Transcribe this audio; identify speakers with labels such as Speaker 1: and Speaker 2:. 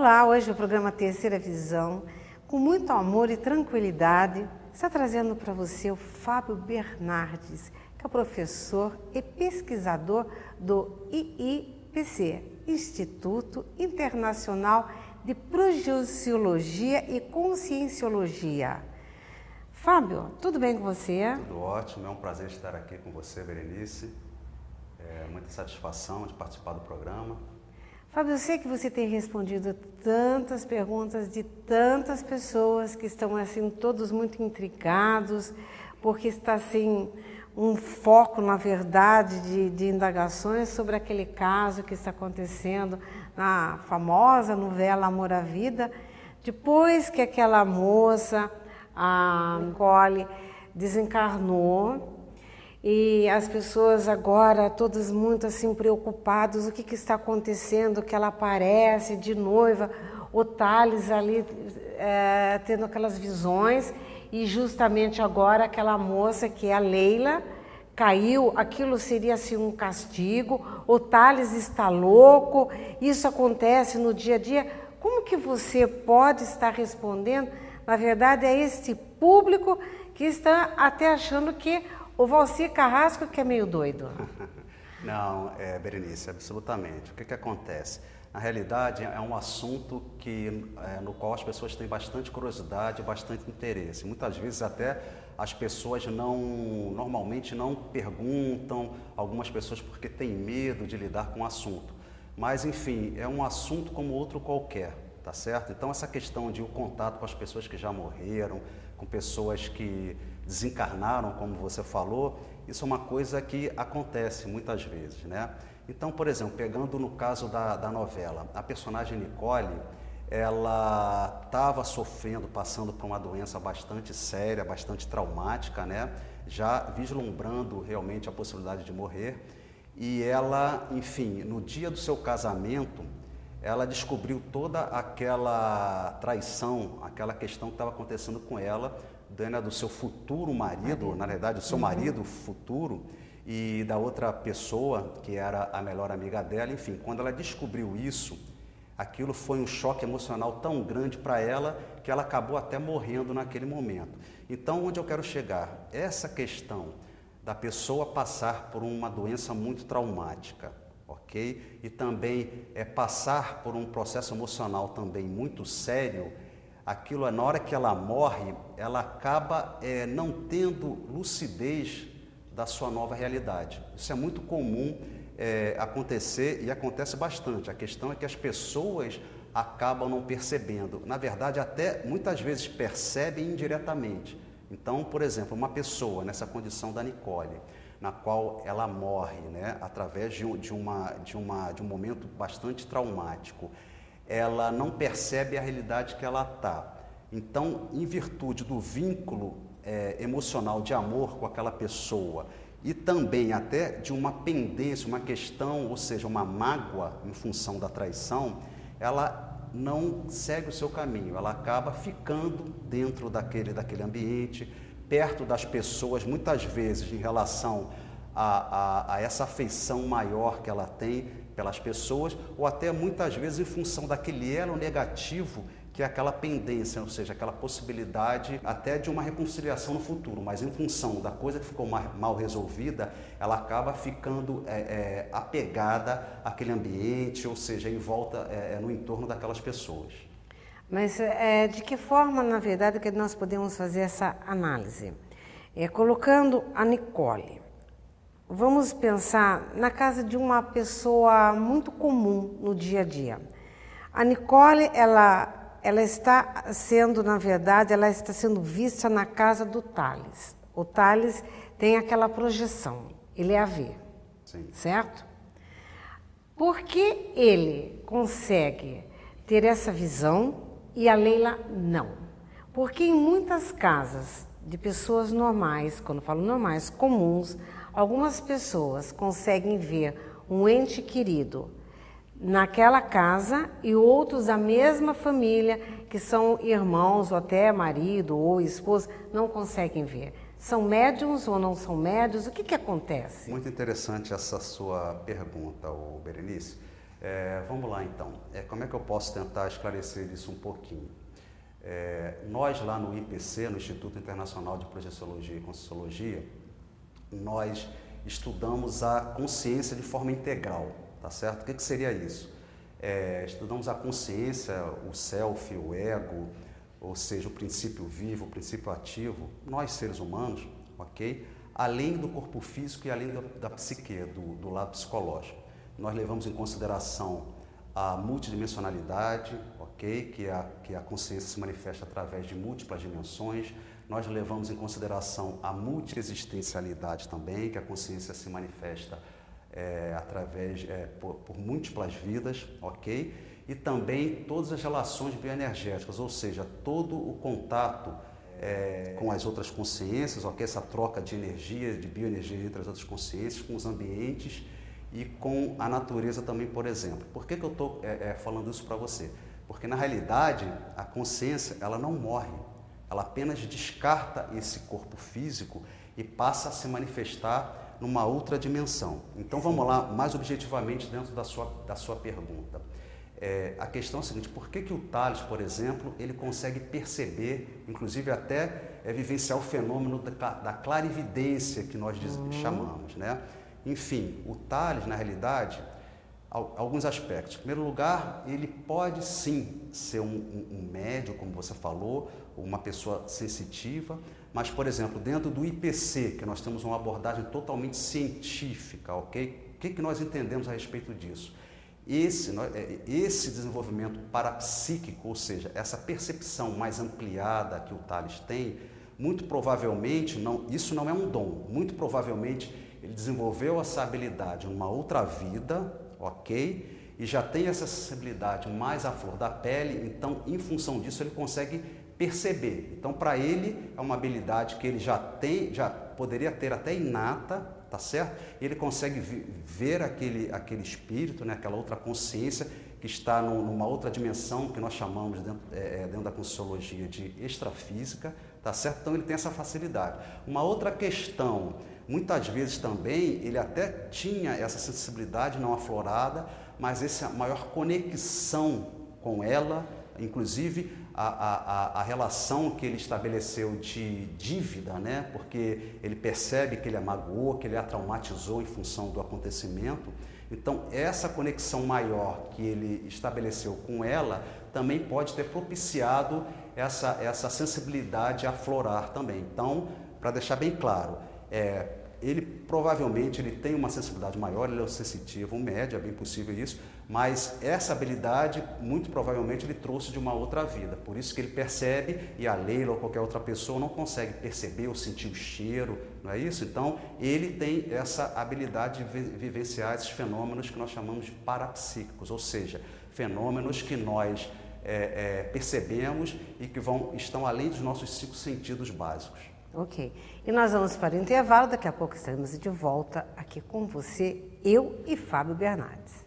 Speaker 1: Olá, hoje o programa Terceira Visão, com muito amor e tranquilidade, está trazendo para você o Fábio Bernardes, que é professor e pesquisador do IIPC, Instituto Internacional de Projeciologia e Conscienciologia. Fábio, tudo bem com você?
Speaker 2: Tudo ótimo, é um prazer estar aqui com você, Berenice. É muita satisfação de participar do programa.
Speaker 1: Fábio, eu sei que você tem respondido tantas perguntas de tantas pessoas que estão assim todos muito intrigados, porque está assim um foco, na verdade, de indagações sobre aquele caso que está acontecendo na famosa novela Amor à Vida, depois que aquela moça, a Nicole, desencarnou. E as pessoas agora, todas muito assim preocupadas, o que está acontecendo, que ela aparece de noiva, o Thales ali tendo aquelas visões, e justamente agora aquela moça que é a Leila, caiu, aquilo seria assim um castigo, o Thales está louco, isso acontece no dia a dia. Como que você pode estar respondendo, na verdade, a este público que está até achando que o Valcir Carrasco que é meio doido?
Speaker 2: Não, Berenice, absolutamente. O que acontece? Na realidade, é um assunto no qual as pessoas têm bastante curiosidade, bastante interesse. Muitas vezes até as pessoas normalmente não perguntam, algumas pessoas porque têm medo de lidar com o assunto. Mas, enfim, é um assunto como outro qualquer, tá certo? Então, essa questão de o contato com as pessoas que já morreram, com pessoas que desencarnaram, como você falou, isso é uma coisa que acontece muitas vezes, né? Então, por exemplo, pegando no caso da novela, a personagem Nicole, ela estava sofrendo, passando por uma doença bastante séria, bastante traumática, né? Já vislumbrando realmente a possibilidade de morrer, e ela, enfim, no dia do seu casamento, ela descobriu toda aquela traição, aquela questão que estava acontecendo com ela, do seu futuro marido, na verdade, o seu marido futuro, e da outra pessoa, que era a melhor amiga dela. Enfim, quando ela descobriu isso, aquilo foi um choque emocional tão grande para ela, que ela acabou até morrendo naquele momento. Então, onde eu quero chegar? Essa questão da pessoa passar por uma doença muito traumática, ok? E também passar por um processo emocional também muito sério, aquilo, na hora que ela morre, ela acaba não tendo lucidez da sua nova realidade. Isso é muito comum acontecer e acontece bastante. A questão é que as pessoas acabam não percebendo. Na verdade, até muitas vezes percebem indiretamente. Então, por exemplo, uma pessoa nessa condição da Nicole, na qual ela morre, né, através de um momento bastante traumático, ela não percebe a realidade que ela está. Então, em virtude do vínculo emocional de amor com aquela pessoa e também até de uma pendência, uma questão, ou seja, uma mágoa em função da traição, ela não segue o seu caminho, ela acaba ficando dentro daquele ambiente, perto das pessoas, muitas vezes em relação a essa afeição maior que ela tem pelas pessoas, ou até muitas vezes em função daquele elo negativo que é aquela pendência, ou seja, aquela possibilidade até de uma reconciliação no futuro, mas em função da coisa que ficou mal resolvida, ela acaba ficando apegada àquele ambiente, ou seja, em volta, no entorno daquelas pessoas.
Speaker 1: Mas de que forma, na verdade, que nós podemos fazer essa análise? Colocando a Nicole. Vamos pensar na casa de uma pessoa muito comum no dia a dia. A Nicole, ela está sendo, na verdade, ela está sendo vista na casa do Thales. O Thales tem aquela projeção, ele é a ver,
Speaker 2: Sim.
Speaker 1: Certo? Por que ele consegue ter essa visão e a Leila não? Porque em muitas casas de pessoas normais, quando eu falo normais, comuns, algumas pessoas conseguem ver um ente querido naquela casa e outros da mesma família, que são irmãos ou até marido ou esposa, não conseguem ver. São médiums ou não são médiums? O que acontece?
Speaker 2: Muito interessante essa sua pergunta, Berenice. Vamos lá então. Como é que eu posso tentar esclarecer isso um pouquinho? Nós lá no IPC, no Instituto Internacional de Projeciologia e Conscienciologia, nós estudamos a consciência de forma integral, tá certo? O que seria isso? Estudamos a consciência, o self, o ego, ou seja, o princípio vivo, o princípio ativo, nós seres humanos, ok? Além do corpo físico e além da psique, do lado psicológico. Nós levamos em consideração a multidimensionalidade, ok? Que a consciência se manifesta através de múltiplas dimensões. Nós levamos em consideração a multiexistencialidade também, que a consciência se manifesta por múltiplas vidas, ok? E também todas as relações bioenergéticas, ou seja, todo o contato com as outras consciências, ok? Essa troca de energia, de bioenergia entre as outras consciências, com os ambientes e com a natureza também, por exemplo. Por que eu estou falando isso para você? Porque, na realidade, a consciência ela não morre, ela apenas descarta esse corpo físico e passa a se manifestar numa outra dimensão. Então, vamos lá, mais objetivamente, dentro da sua pergunta. A questão é a seguinte: por que o Tales, por exemplo, ele consegue perceber, inclusive até vivenciar o fenômeno da clarividência que nós chamamos, né? Enfim, o Tales, na realidade, alguns aspectos. Em primeiro lugar, ele pode sim ser um médium, como você falou, uma pessoa sensitiva, mas, por exemplo, dentro do IPC, que nós temos uma abordagem totalmente científica, ok? O que nós entendemos a respeito disso? Esse desenvolvimento parapsíquico, ou seja, essa percepção mais ampliada que o Tales tem, muito provavelmente, isso não é um dom, muito provavelmente ele desenvolveu essa habilidade numa outra vida, ok? E já tem essa sensibilidade mais à flor da pele, então, em função disso, ele consegue perceber. Então, para ele, é uma habilidade que ele já poderia ter até inata, tá certo? Ele consegue ver aquele espírito, né? Aquela outra consciência que está numa outra dimensão que nós chamamos dentro da Conscienciologia de extrafísica, tá certo? Então, ele tem essa facilidade. Uma outra questão, muitas vezes também, ele até tinha essa sensibilidade não aflorada, mas essa maior conexão com ela, inclusive a relação que ele estabeleceu de dívida, né? Porque ele percebe que ele a magoou, que ele a traumatizou em função do acontecimento. Então, essa conexão maior que ele estabeleceu com ela também pode ter propiciado essa sensibilidade a aflorar também. Então, para deixar bem claro, ele provavelmente tem uma sensibilidade maior, ele é um sensitivo, um médio, é bem possível isso, mas essa habilidade, muito provavelmente, ele trouxe de uma outra vida. Por isso que ele percebe e a Leila ou qualquer outra pessoa não consegue perceber ou sentir o cheiro, não é isso? Então, ele tem essa habilidade de vivenciar esses fenômenos que nós chamamos de parapsíquicos, ou seja, fenômenos que nós percebemos e que estão além dos nossos 5 sentidos básicos.
Speaker 1: Ok. E nós vamos para o intervalo, daqui a pouco estaremos de volta aqui com você, eu e Fábio Bernardes.